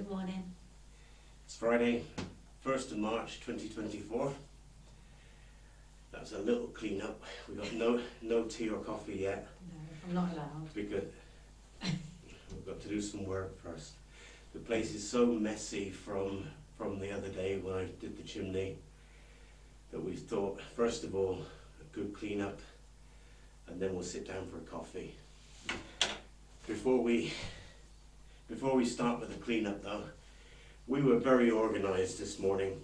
Good morning. It's Friday, 1st of March 2024. That's a little clean up. We got no tea or coffee yet. No, I'm not allowed. Because we've got to do some work first. The place is so messy from the other day when I did the chimney that we thought, first of all, a good clean up, and then we'll sit down for a coffee. Before we start with the clean up though, we were very organised this morning.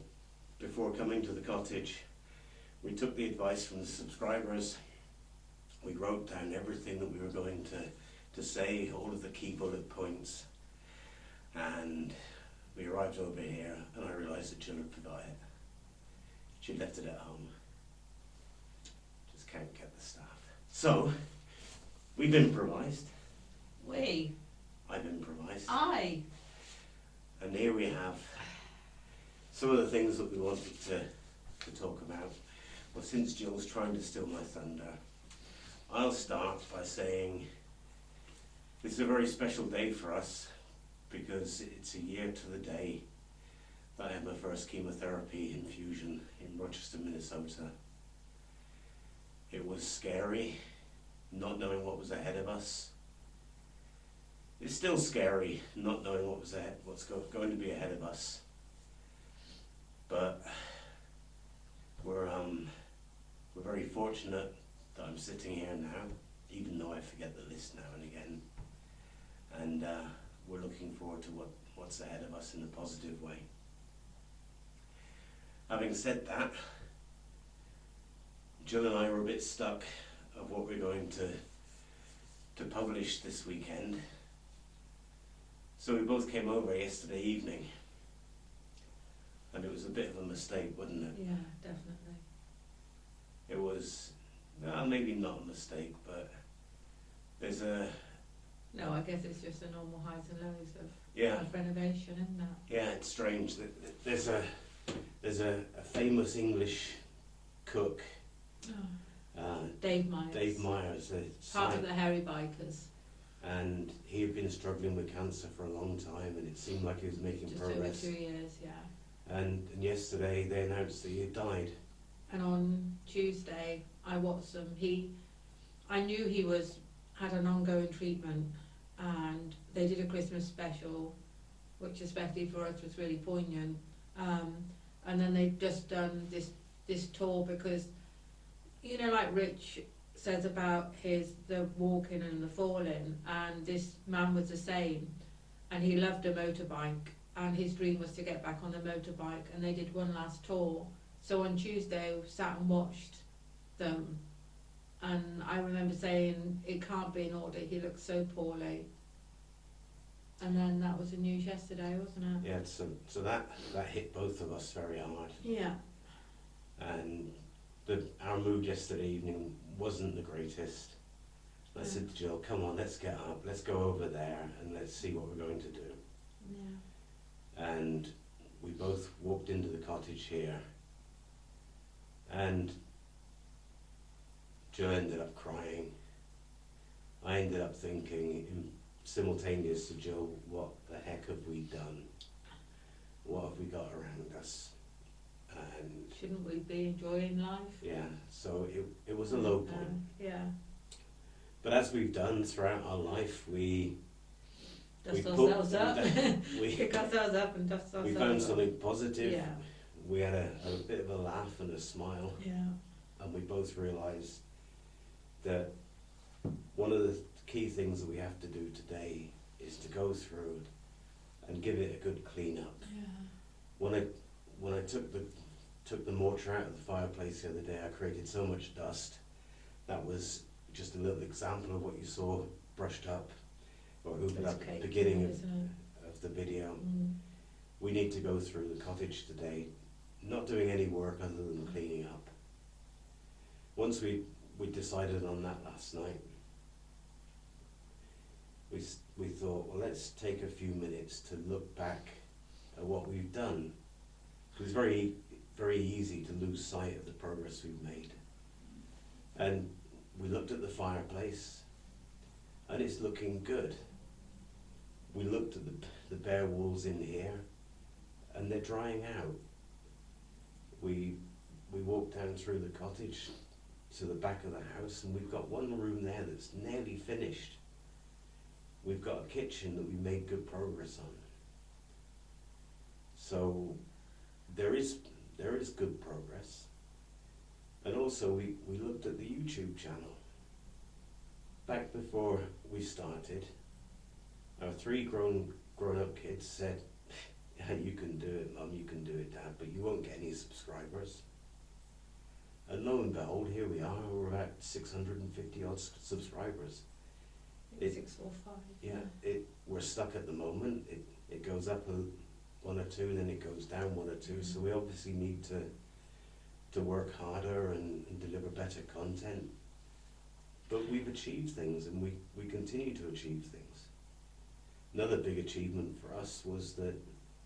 Before coming to the cottage, we took the advice from the subscribers. We wrote down everything that we were going to say, all of the key bullet points, and we arrived over here and I realised that Gill had forgot it. She left it at home. Just can't get the staff. So, we've improvised. I've improvised. And here we have some of the things that we wanted to talk about. Well, since Jill's trying to steal my thunder, I'll start by saying this is a very special day for us because it's a year to the day that I had my first chemotherapy infusion in Rochester, Minnesota. It was scary, not knowing what was ahead of us. It's still scary, not knowing what's going to be ahead of us. But we're very fortunate that I'm sitting here now, even though I forget the list now and again. And we're looking forward to what's ahead of us in a positive way. Having said that, Gill and I were a bit stuck of what we're going to publish this weekend. So we both came over yesterday evening, and it was a bit of a mistake, wasn't it? Yeah, definitely. It was, well, maybe not a mistake, but there's a... No, I guess it's just the normal highs and lows Yeah. of renovation, isn't it? Yeah, it's strange. There's a famous English cook, Dave Myers. Dave Myers, Part of the Hairy Bikers. and he had been struggling with cancer for a long time, and it seemed like he was making Just progress. over 2 years, yeah. And yesterday they announced that he had died. And on Tuesday, I watched them. I knew he had an ongoing treatment, and they did a Christmas special, which especially for us was really poignant. And then they've just done this tour because, you know, like Rich says about the walking and the falling, and this man was the same, and he loved a motorbike, and his dream was to get back on the motorbike, and they did one last tour. So on Tuesday we sat and watched them, and I remember saying, it can't be in order, he looks so poorly. And then that was the news yesterday, wasn't it? Yeah, so that hit both of us very hard. Yeah. And our mood yesterday evening wasn't the greatest. I said to Jill, come on, let's get up, let's go over there and let's see what we're going to do. Yeah. And we both walked into the cottage here, and Jill ended up crying. I ended up thinking, simultaneous to Jill, what the heck have we done? What have we got around us? And shouldn't we be enjoying life? yeah, so it was a low point. Yeah. But as we've done throughout our life, we Dust ourselves up. we Pick ourselves up and dust ourselves up. we found something positive. Yeah. We had a bit of a laugh and a smile. Yeah. And we both realised that one of the key things that we have to do today is to go through and give it a good clean up. Yeah. When I took the mortar out of the fireplace the other day, I created so much dust. That was just a little example of what you saw brushed up or hoovered up at the beginning of the video. We need to go through the cottage today, not doing any work other than cleaning up. Once we decided on that last night, we thought, well, let's take a few minutes to look back at what we've done. It's very, very easy to lose sight of the progress we've made. And we looked at the fireplace, and it's looking good. we looked at the bare walls in here, and they're drying out. We walked down through the cottage to the back of the house, and we've got one room there that's nearly finished. We've got a kitchen that we made good progress on. So there is good progress. And also we looked at the YouTube channel. Back before we started, our 3 grown-up kids said, yeah, you can do it, Mum, you can do it, Dad, but you won't get any subscribers. And lo and behold, here we are, we're about 650 odd subscribers. 645. Yeah, we're stuck at the moment. It goes up 1 or 2, then it goes down 1 or 2, so we obviously need to work harder and deliver better content. But we've achieved things, and we continue to achieve things. Another big achievement for us was that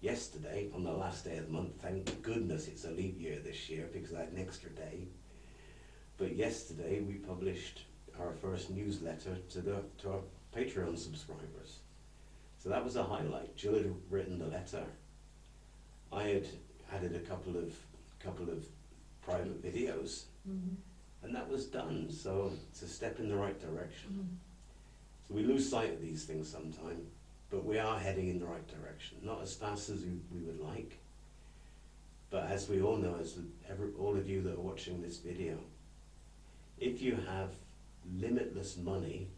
yesterday, on the last day of the month, thank goodness it's a leap year this year because I had an extra day, but yesterday we published our first newsletter to our Patreon subscribers. So that was a highlight. Gill had written the letter. I had added a couple of private videos, and that was done. So it's a step in the right direction. So we lose sight of these things sometime, but we are heading in the right direction. Not as fast as we would like, but as we all know, all of you that are watching this video, if you have limitless money,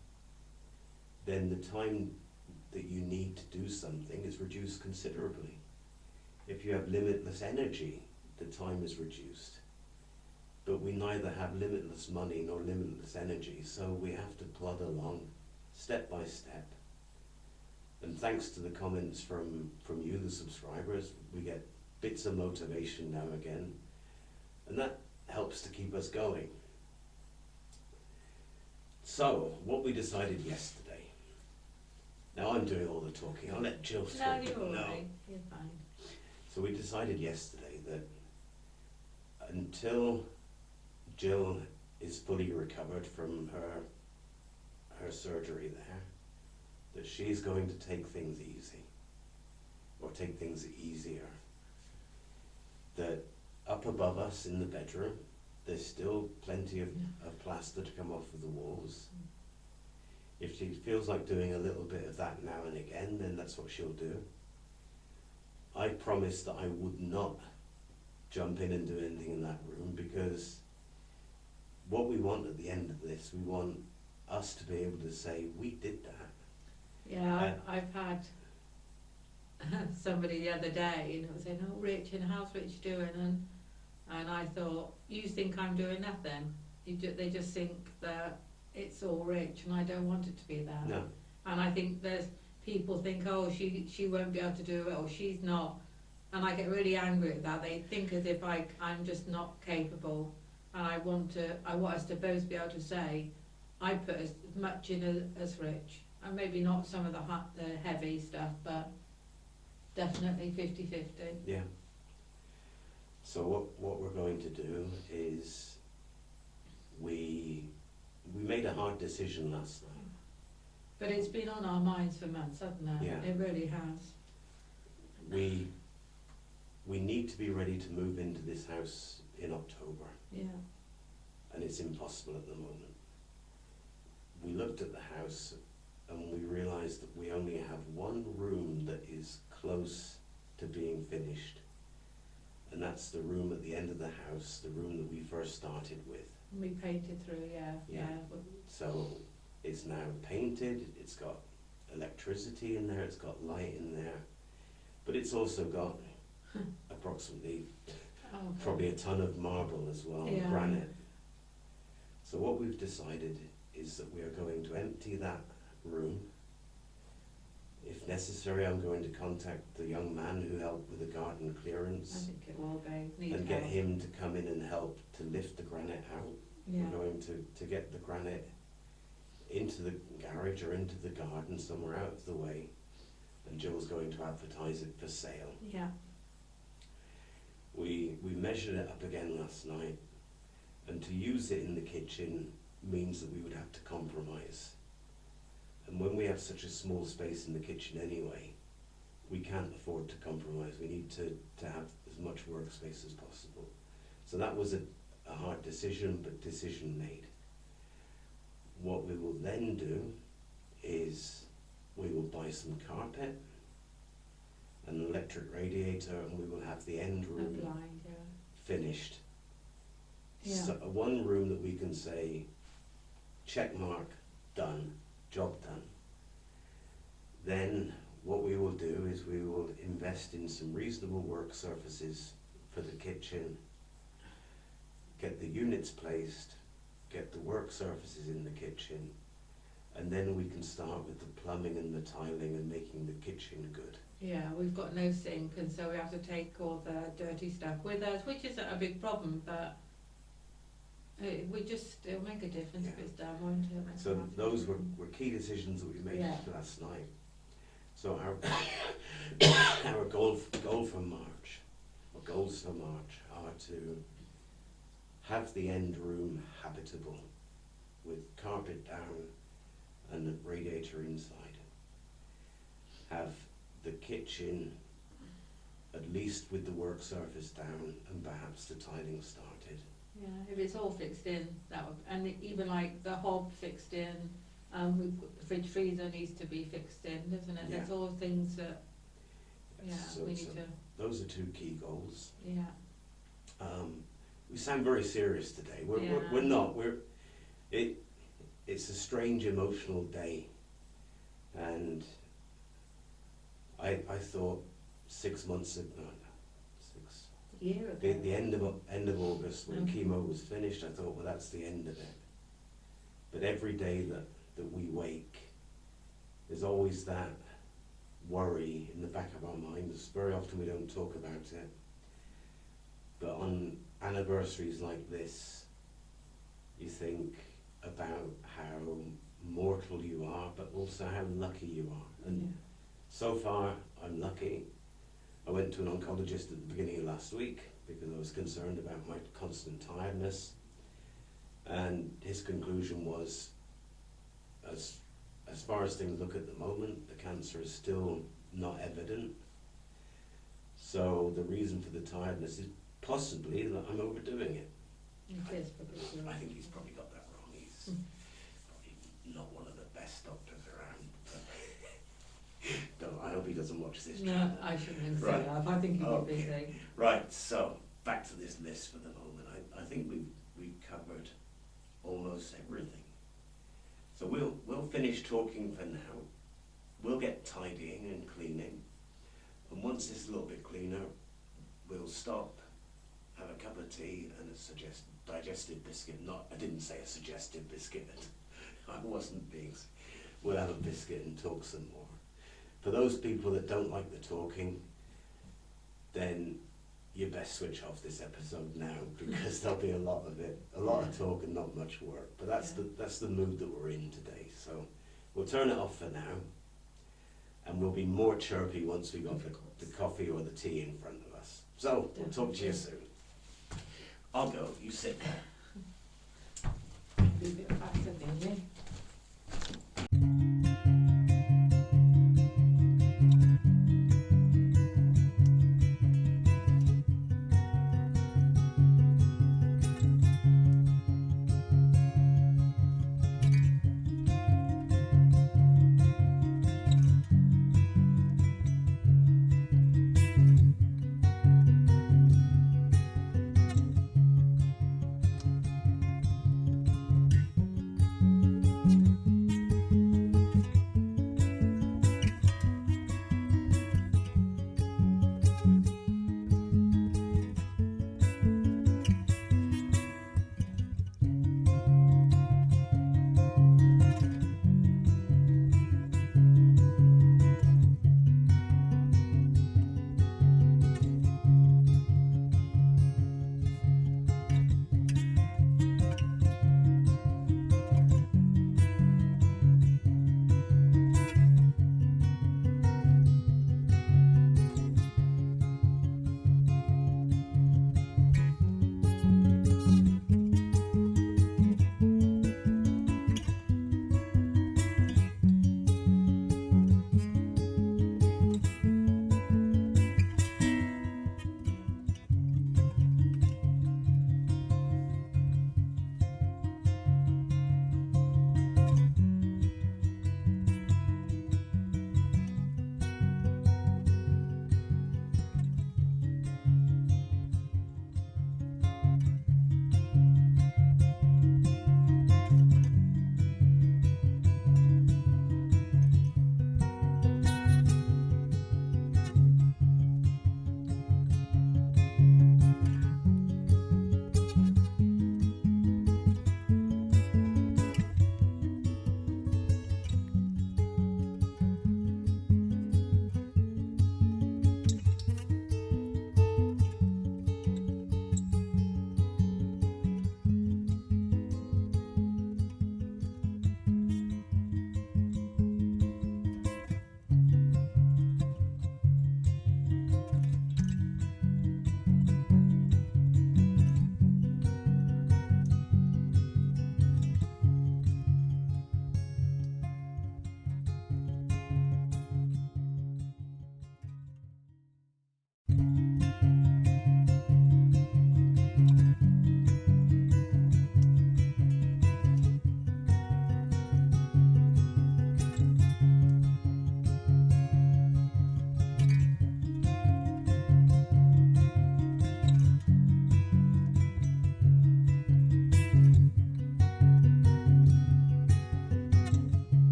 then the time that you need to do something is reduced considerably. If you have limitless energy, the time is reduced. But we neither have limitless money nor limitless energy, so we have to plod along step by step. And thanks to the comments from you, the subscribers, we get bits of motivation now and again, and that helps to keep us going. So, what we decided yesterday. Now I'm doing all the talking, I'll let Jill talk. No, you're all right. You're fine. So we decided yesterday that until Gill is fully recovered from her surgery there, that she's going to take things easy, or take things easier. That up above us in the bedroom, there's still plenty of plaster to come off of the walls. If she feels like doing a little bit of that now and again, then that's what she'll do. I promised that I would not jump in and do anything in that room, because what we want at the end of this, we want us to be able to say, we did that. Yeah, I've had somebody the other day, and it was saying, oh, Rich, and how's Rich doing? And I thought, you think I'm doing nothing? They just think that it's all Rich, and I don't want it to be that. No. And I think there's people think, oh, she won't be able to do it, or she's not. And I get really angry at that. They think as if I'm just not capable. And I want us to both be able to say, I put as much in as Rich. And maybe not some of the heavy stuff, but definitely 50-50. Yeah. So what we're going to do is we made a hard decision last night. But it's been on our minds for months, hasn't it? Yeah. It really has. We need to be ready to move into this house in October. Yeah. And it's impossible at the moment. We looked at the house and we realised that we only have one room that is close to being finished. And that's the room at the end of the house, the room that we first started with. We painted through, yeah. So it's now painted, it's got electricity in there, it's got light in there, but it's also got approximately probably a ton of marble as well, granite. So what we've decided is that we are going to empty that room. If necessary, I'm going to contact the young man who helped with the garden clearance. I think it will be. And get him to come in and help to lift the granite out. Yeah. We're going to get the granite into the garage or into the garden somewhere out of the way, and Jill's going to advertise it for sale. Yeah. We measured it up again last night, and to use it in the kitchen means that we would have to compromise. And when we have such a small space in the kitchen anyway, we can't afford to compromise. We need to have as much workspace as possible. So that was a hard decision, but decision made. What we will then do is we will buy some carpet, an electric radiator, and we will have the end room blind, yeah. finished. Yeah. So, one room that we can say, check mark, done, job done. Then what we will do is we will invest in some reasonable work surfaces for the kitchen, get the units placed, get the work surfaces in the kitchen, and then we can start with the plumbing and the tiling and making the kitchen good. Yeah, we've got no sink, and so we have to take all the dirty stuff with us, which isn't a big problem, but it'll make a difference if it's done, won't it? So those were key decisions that we made last night. So our goals for March are to have the end room habitable with carpet down and a radiator inside. Have the kitchen at least with the work surface down and perhaps the tiling started. Yeah, if it's all fixed in, that would, and even like the hob fixed in, the fridge freezer needs to be fixed in, doesn't it? Yeah. There's all things that, So- we need so to, those are two key goals. yeah. We sound very serious today. We're Yeah. not. It's a strange emotional day, and I thought 6 months ago, Year ago. the end of August when Okay. chemo was finished, I thought, well, that's the end of it. But every day that we wake, there's always that worry in the back of our minds. Very often we don't talk about it, but on anniversaries like this, you think about how mortal you are, but also how lucky you are. And so far, I'm lucky. I went to an oncologist at the beginning of last week because I was concerned about my constant tiredness, and his conclusion was, as far as things look at the moment, the cancer is still not evident. So the reason for the tiredness is possibly that I'm overdoing it. I think he's probably got that wrong. He's probably not one of the best doctors around. But I hope he doesn't watch this. No, I shouldn't say Right. that. I think he'd Okay. be busy. Right, so back to this list for the moment. I think we've covered almost everything. So we'll finish talking for now. We'll get tidying and cleaning, and once it's a little bit cleaner, we'll stop, have a cup of tea and a digestive biscuit. I didn't say a suggestive biscuit. I wasn't being. We'll have a biscuit and talk some more. For those people that don't like the talking, then you best switch off this episode now, because there'll be a lot of it, a lot of talk and not much work. But that's the mood that we're in today. So we'll turn it off for now, and we'll be more chirpy once we got the coffee or the tea in front of us. So we'll talk to you soon. I'll go. You sit there. Be a bit faster, maybe.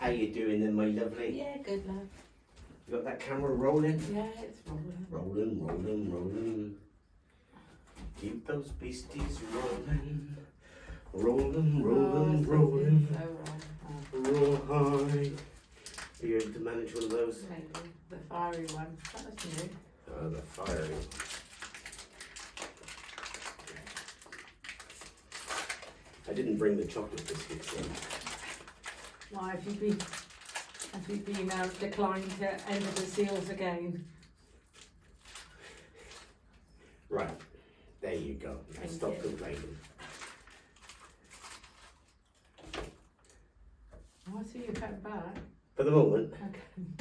How you doing then, my lovely? Yeah, good love. You got that camera rolling? Yeah, it's rolling. Rolling, rolling, rolling. Keep those beasties rolling. Rolling, rolling, rolling. So Roll high. Are you able to manage one of those? maybe the fiery one. That was new. The fiery. I didn't bring the chocolate biscuits in. Why have you been declined to enter the seals again? Right, there you go. Now Thank stop you. complaining. Oh, I see you cut back. For the moment. Okay.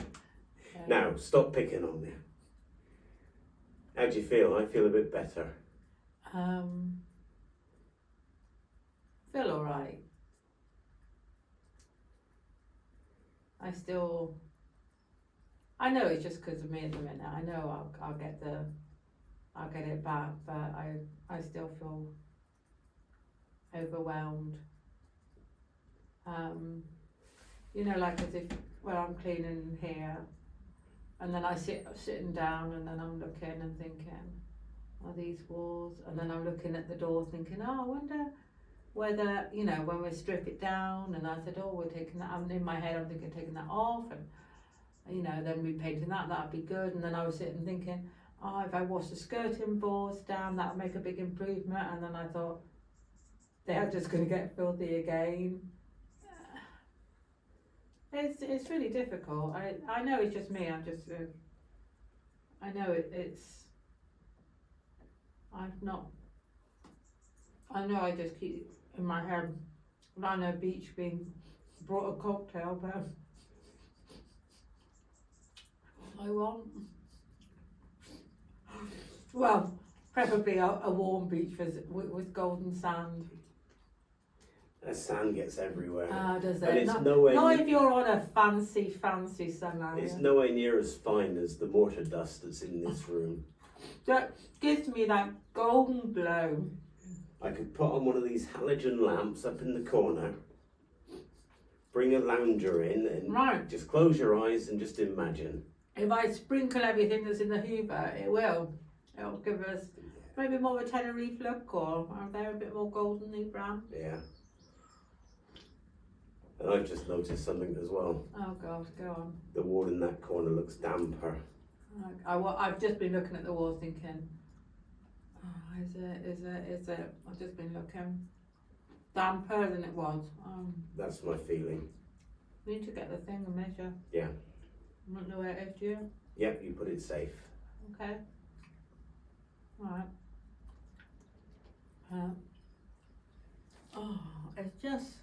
Now, stop picking on me. How do you feel? I feel a bit better. Feel alright. I know it's just because of me at the minute. I know I'll get it back, but I still feel overwhelmed. You know, like as if I'm cleaning here, and then I sitting down, and then I'm looking and thinking, are these walls? And then I'm looking at the door, thinking, oh, I wonder whether, when we strip it down. And I said, oh, we're taking that. I'm in my head, I'm thinking taking that off, and then we painting that'd be good. And then I was sitting thinking, oh, if I wash the skirting boards down, that'll make a big improvement. And then I thought, they're just going to get filthy again. It's really difficult. I know it's just me. I know it's. I know I just keep in my head. I know beach being brought a cocktail, but I want. Well, preferably a warm beach with golden sand. That sand gets everywhere. Does And it? it's Not nowhere if you're on a fancy summer. It's nowhere near as fine as the mortar dust that's in this room. That gives me that golden glow. I could put on one of these halogen lamps up in the corner, bring a lounger in, and just close your eyes and just imagine. If I sprinkle everything that's in the Hoover, it'll give us maybe more of a Tenerife look, or are they a bit more golden brown? Yeah. And I've just noticed something as well. Oh God, go on. The wall in that corner looks damper. I've just been looking at the wall thinking, oh, is it? I've just been looking damper than it was. That's my feeling. Need to get the thing and measure. Yeah. I don't know where it is, do you? Yep, you put it safe. Okay. Alright. It's just.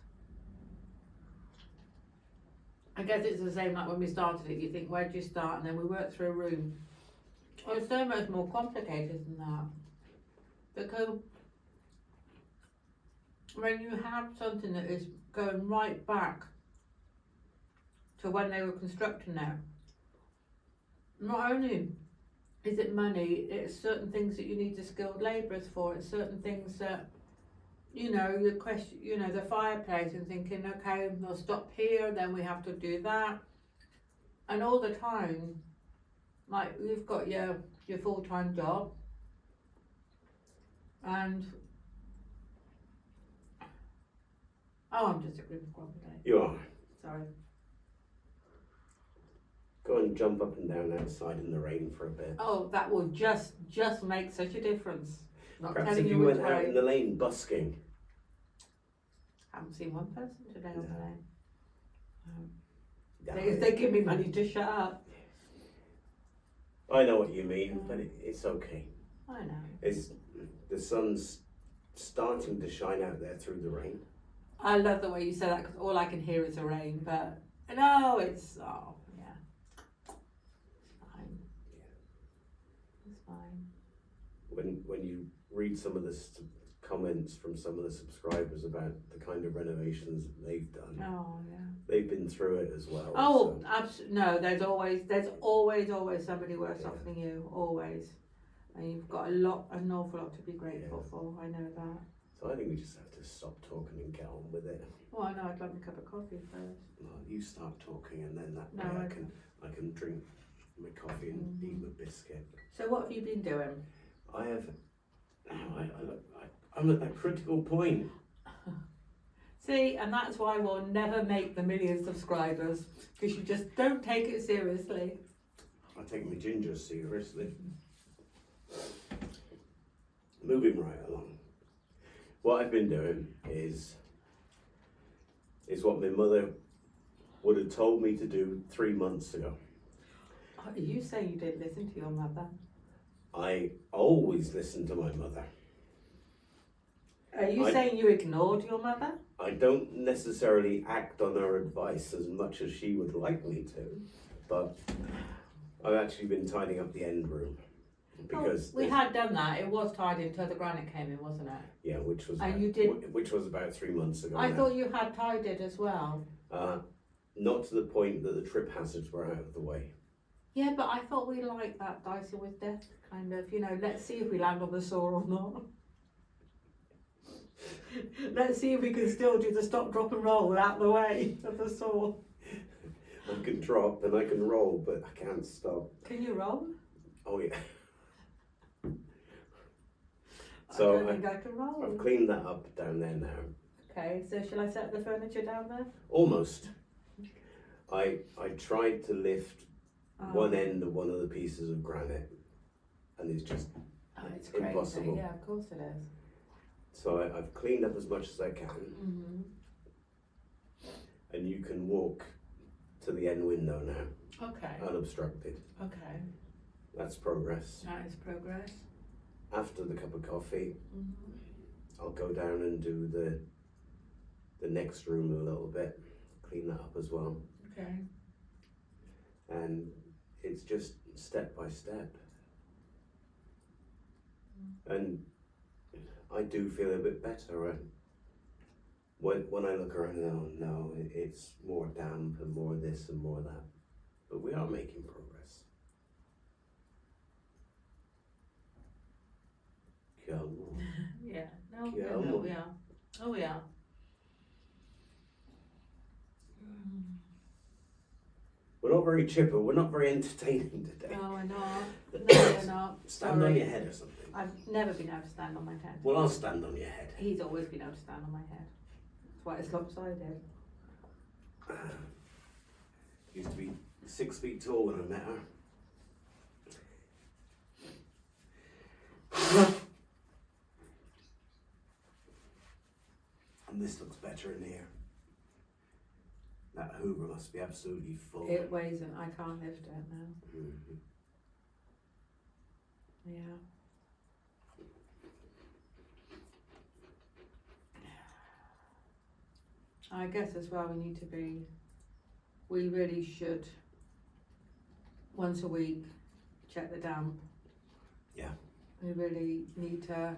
I guess it's the same like when we started it. You think, where do you start? And then we work through a room. It's so much more complicated than that. Because when you have something that is going right back to when they were constructing it, not only is it money, it's certain things that you need the skilled labourers for, it's certain things that, the question, the fireplace, and thinking, okay, we'll stop here, then we have to do that. And all the time, like, you've got your full-time job, and I'm just a group of grumpy. You are. Sorry. Go and jump up and down outside in the rain for a bit. Oh, that will just make such a difference. Not Perhaps telling if you you which went out way. in the lane busking. Haven't seen one person today on the Yeah. lane. They give me money to shut up. I know what you mean, but it's okay. I know. The sun's starting to shine out there through the rain. I love the way you say that because all I can hear is the rain. But no, yeah, it's fine. Yeah. It's fine. When you read some of the comments from some of the subscribers about the kind of renovations they've done, Oh yeah. they've been through it as well. Oh, so. absolutely. No, there's always somebody worse off than you. Always. And you've got an awful lot to be grateful for. I know that. So I think we just have to stop talking and get on with it. Well, I know I'd like a cup of coffee first. Well, you start talking and then that No, way okay. I can drink my coffee and eat my biscuit. So what have you been doing? I have. I'm at that critical point. See, and that's why we'll never make the million subscribers, because you just don't take it seriously. I take my ginger seriously. Moving right along. What I've been doing is what my mother would have told me to do 3 months ago. Are you saying you didn't listen to your mother? I always listen to my mother. Are you saying you ignored your mother? I don't necessarily act on her advice as much as she would like me to, but I've actually been tidying up the end room. Because we had done that. It was tidy until the granite came in, wasn't it? Yeah, which was about 3 months ago. I thought you had tidied as well. Not to the point that the trip hazards were out of the way. Yeah, but I thought we liked that dicing with death kind of, let's see if we land on the saw or not. Let's see if we can still do the stop, drop and roll out the way of the saw. I can drop and I can roll, but I can't stop. Can you roll? Oh yeah. I don't think I can roll. I've cleaned that up down there now. Okay, so shall I set the furniture down there? Almost. I tried to lift one end of one of the pieces of granite, and it's just it's impossible. Crazy. Yeah, of course it is. So I've cleaned up as much as I can, and you can walk to the end window now. Okay. Unobstructed. Okay. That's progress. That is progress. After the cup of coffee, I'll go down and do the next room a little bit, clean that up as well. Okay. And it's just step by step. And I do feel a bit better when I look around and no, it's more damp and more this and more that. But we are making progress. Come on. Yeah. No, Come no, on. we are. Oh, we are. We're not very chipper, we're not very entertaining today. No, we're not. No, we're not. Stand on your head or something. I've never been able to stand on my head. Well, I'll stand on your head. He's always been able to stand on my head. That's why it's lopsided. Used to be 6 feet tall when I met her. And this looks better in here. That Hoover must be absolutely full. It weighs and I can't lift it now. Mm-hmm. Yeah. I guess as well we really should once a week check the damp. Yeah. We really need to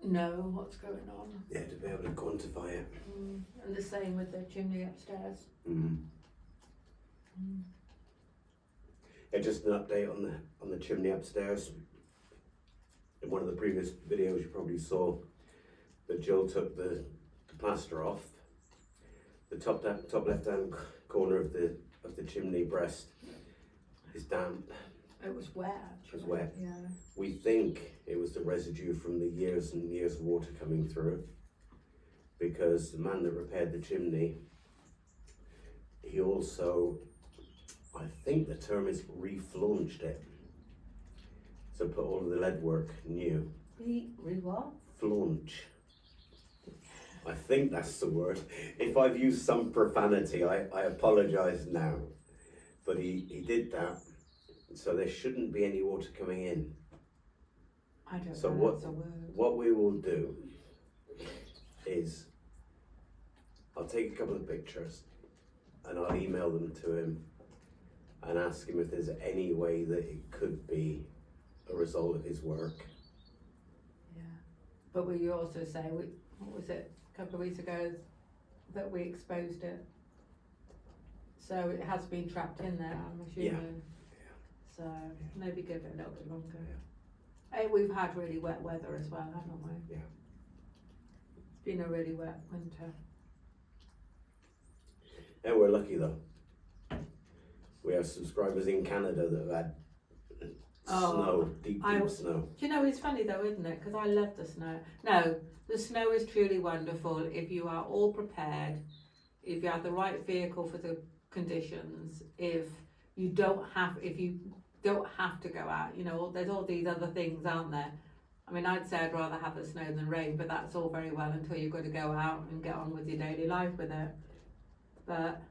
know what's going on. Yeah, to be able to quantify it. And the same with the chimney upstairs. Yeah, just an update on the chimney upstairs. In one of the previous videos you probably saw that Jill took the plaster off. The top left hand corner of the chimney breast is damp. It was wet. Actually. It was wet. Yeah. We think it was the residue from the years and years of water coming through, because the man that repaired the chimney, he also, I think the term is reflaunched it. So put all of the lead work new. Re what? Flaunch. I think that's the word. If I've used some profanity, I apologise now. But he did that, so there shouldn't be any water coming in. I don't So know that's a word. what we will do is I'll take a couple of pictures and I'll email them to him and ask him if there's any way that it could be a result of his work. Yeah. But will you also say, what was it, a couple of weeks ago, that we exposed it? So it has been trapped in there, I'm assuming. Yeah. So maybe give it a little bit longer. We've had really wet weather as well, haven't we? Yeah. It's been a really wet winter. Yeah, we're lucky though. We have subscribers in Canada that have had snow, deep snow. Do you know, it's funny though, isn't it? Because I love the snow. No, the snow is truly wonderful if you are all prepared, if you have the right vehicle for the conditions, if you don't have to go out. You know, there's all these other things, aren't there? I mean, I'd say I'd rather have the snow than rain, but that's all very well until you've got to go out and get on with your daily life with it. But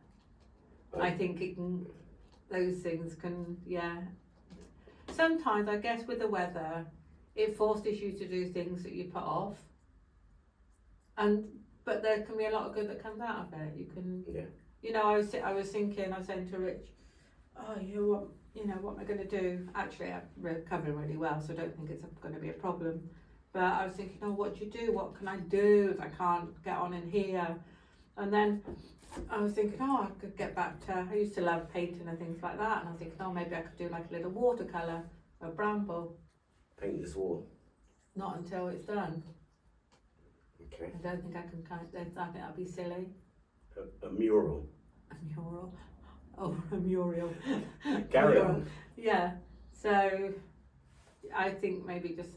I think those things can, yeah. Sometimes, I guess, with the weather, it forces you to do things that you put off. But there can be a lot of good that comes out of it. You can, you know, I was saying to Rich, oh, what am I going to do? Actually, I'm recovering really well, so I don't think it's going to be a problem. But I was thinking, oh, what do you do? What can I do if I can't get on in here? And then I was thinking, oh, I could get back to, I used to love painting and things like that. And I was thinking, oh, maybe I could do like a little watercolour of Bramble. Paint this wall. Not until it's done. Okay. I don't think I can I think that'd be silly. A mural. A mural. Oh, a mural. Carry on. Yeah. So I think maybe just,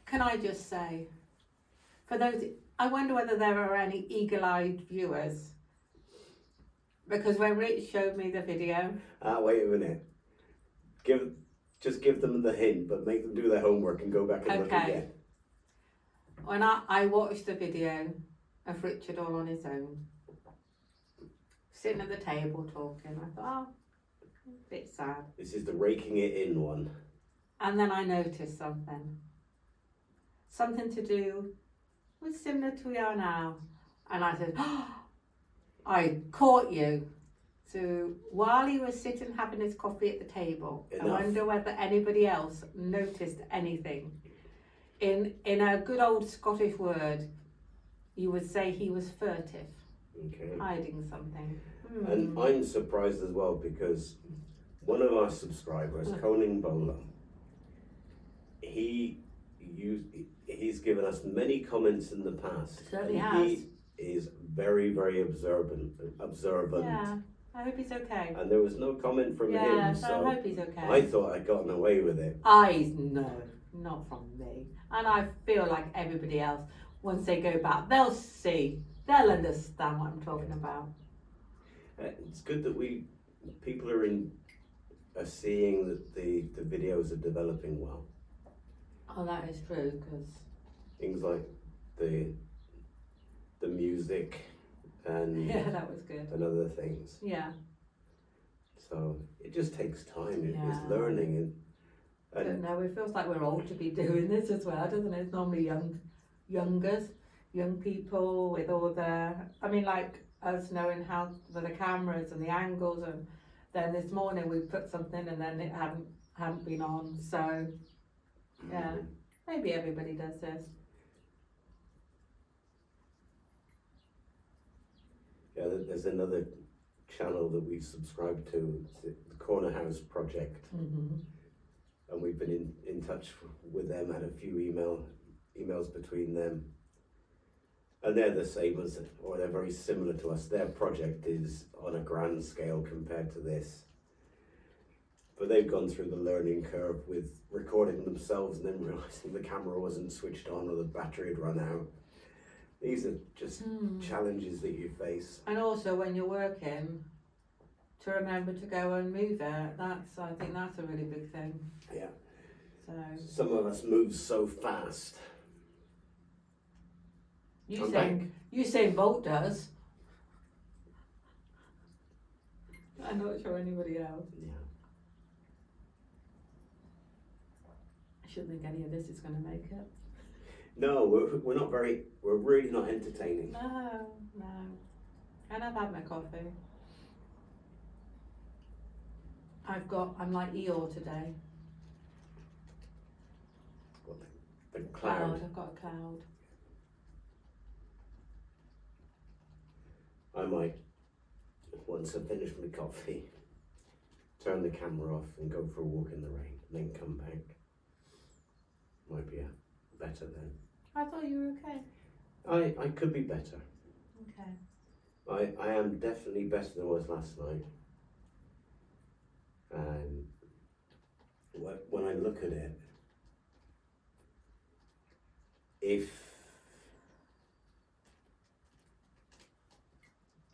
can I just say, for those, I wonder whether there are any eagle-eyed viewers. Because when Rich showed me the video. Wait a minute. Just give them the hint, but make them do their homework and go back and look again. When I watched the video of Richard all on his own, sitting at the table talking, I thought, oh, a bit sad. This is the raking it in one. And then I noticed something. Something to do with similar to you now. And I said, oh, I caught you. So while he was sitting having his coffee at the table, I wonder whether anybody else noticed anything. In a good old Scottish word, you would say he was furtive, hiding something. And I'm surprised as well because one of our subscribers, Coning Bowler, he's given us many comments in the past. Certainly has. He is very, very observant. Yeah, I hope he's okay. And there was no comment from him, so I hope he's okay. I thought I'd gotten away with it. No, not from me. And I feel like everybody else, once they go back, they'll see, they'll understand what I'm talking about. It's good that people are seeing that the videos are developing well. Oh, that is true, because things like the music and that was good. And other things. Yeah. So it just takes time. It's learning I don't know. It feels like we're old to be doing this as well, doesn't it? It's normally young people with all like us knowing how for the cameras and the angles, and then this morning we put something and then it hadn't been on. So yeah, maybe everybody does this. Yeah, there's another channel that we subscribe to, the Corner House Project. Mm-hmm. And we've been in touch with them, had a few emails between them. And they're the same or they're very similar to us. Their project is on a grand scale compared to this. But they've gone through the learning curve with recording themselves and then realising the camera wasn't switched on or the battery had run out. These are just challenges that you face. And also when you're working, to remember to go and move it. I think that's a really big thing. Yeah. So some of us move so fast. Usain Bolt does. I'm not sure anybody else. Yeah. I shouldn't think any of this is going to make it. No, we're really not entertaining. No. And I've had my coffee. I'm like Eeyore today. What, the cloud? I've got a cloud. I might, once I finish my coffee, turn the camera off and go for a walk in the rain, and then come back. might be better then. I thought you were okay. I could be better. Okay. I am definitely better than I was last night. And when I look at it, if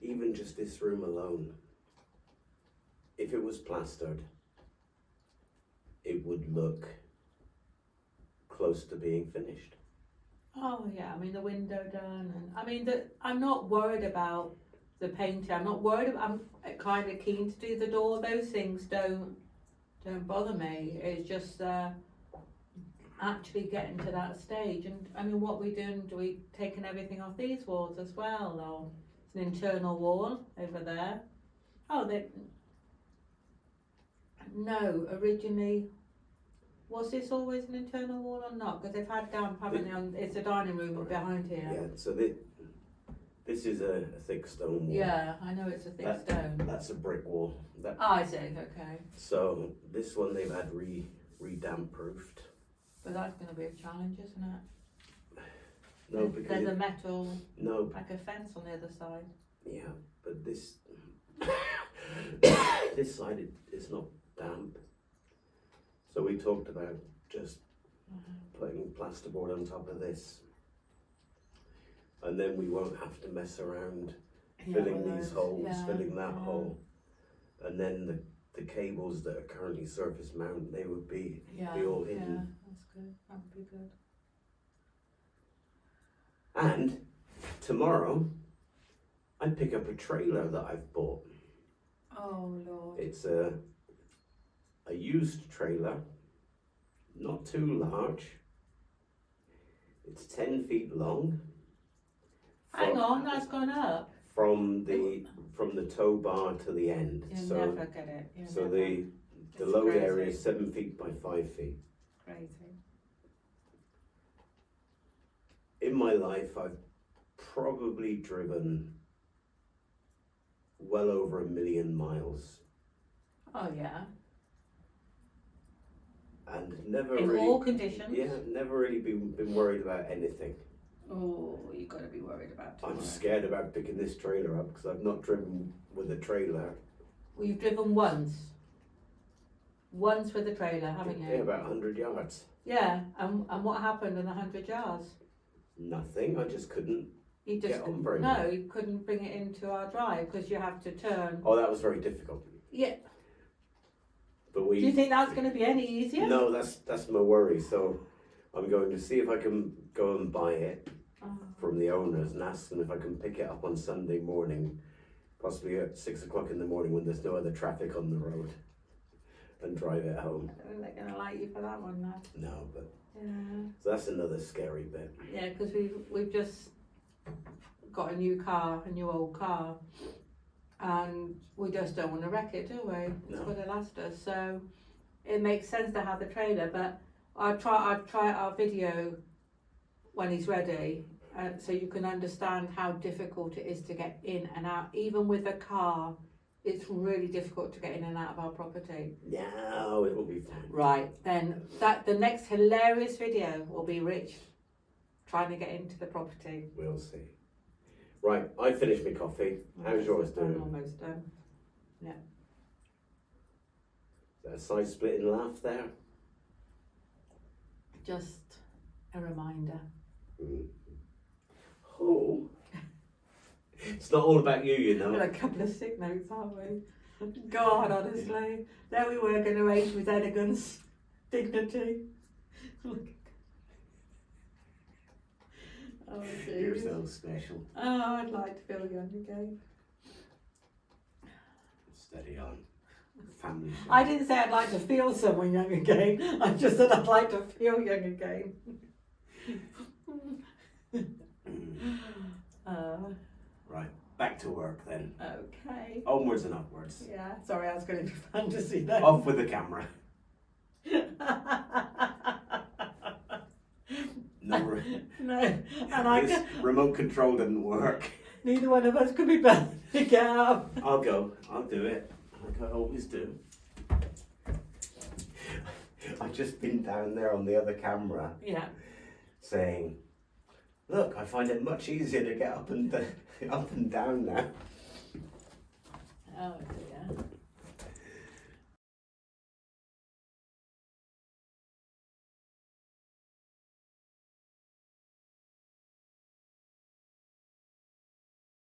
even just this room alone, if it was plastered, it would look close to being finished. Oh yeah, I mean the window done, and I mean I'm not worried about the painting. I'm not worried about. I'm kind of keen to do the door. Those things don't bother me. It's just actually getting to that stage. And I mean, what we doing? Do we taking everything off these walls as well, or it's an internal wall over there? Oh, no. Originally, was this always an internal wall or not? Because they've had damp, haven't they? It's a dining room behind here. Yeah. So this is a thick stone wall. Yeah, I know it's a thick stone. That's a brick wall. I see. Okay. So this one they've had re-damp proofed. But that's going to be a challenge, isn't it? No, because there's a metal, no, like a fence on the other side. Yeah, but this this side it's not damp. So we talked about just putting plasterboard on top of this, and then we won't have to mess around filling these holes, filling that hole, and then the cables that are currently surface mount, they would be all hidden. Yeah, that's good. That would be good. And tomorrow, I pick up a trailer that I've bought. Oh Lord. It's a used trailer, not too large. It's 10 feet long. Hang on, that's gone up. From the tow bar to the end. You'll never get it. The load area is 7 feet by 5 feet. Crazy. In my life, I've probably driven well over 1 million miles. Oh yeah. And never in really, all conditions. Yeah, never really been worried about anything. Oh, you got to be worried about tomorrow. I'm scared about picking this trailer up because I've not driven with a trailer. Well, you've driven once. Once with a trailer, haven't you? Yeah, about 100 yards. Yeah, and what happened in the 100 yards? Nothing. I just couldn't You just get on very well. No, you couldn't bring it into our drive because you have to turn. Oh, that was very difficult. Yeah. But Do you think that's going to be any easier? No, that's my worry. So I'm going to see if I can go and buy it from the owners and ask them if I can pick it up on Sunday morning, possibly at 6 o'clock in the morning when there's no other traffic on the road, and drive it home. I don't think they're going to like you for that one, though. No, but Yeah. so that's another scary bit. Yeah, because we've just got a new old car, and we just don't want to wreck it, do we? It's got to last us, so it makes sense to have the trailer. But I'd try our video when he's ready, so you can understand how difficult it is to get in and out. Even with a car, it's really difficult to get in and out of our property. No, it will be fine. Right, then the next hilarious video will be Rich trying to get into the property. We'll see. Right, I finished my coffee. How's yours doing? Almost done. Yeah. Is that a side splitting laugh there? Just a reminder. Oh. It's not all about you, you know. We've got a couple of sick notes, aren't we? God, honestly. There we were going to age with elegance, dignity. Oh, You're geez. so special. Oh, I'd like to feel young again. Steady on. Family show. I didn't say I'd like to feel someone young again. I just said I'd like to feel young again. Right, back to work then. Okay. Onwards and upwards. Yeah, sorry, I was going into fantasy then. Off with the camera. No, No, and this remote control didn't work. neither one of us could be better to get up. I'll go. I'll do it. Like I always do. I've just been down there on the other camera Yeah. saying, look, I find it much easier to get up and down now. Oh dear.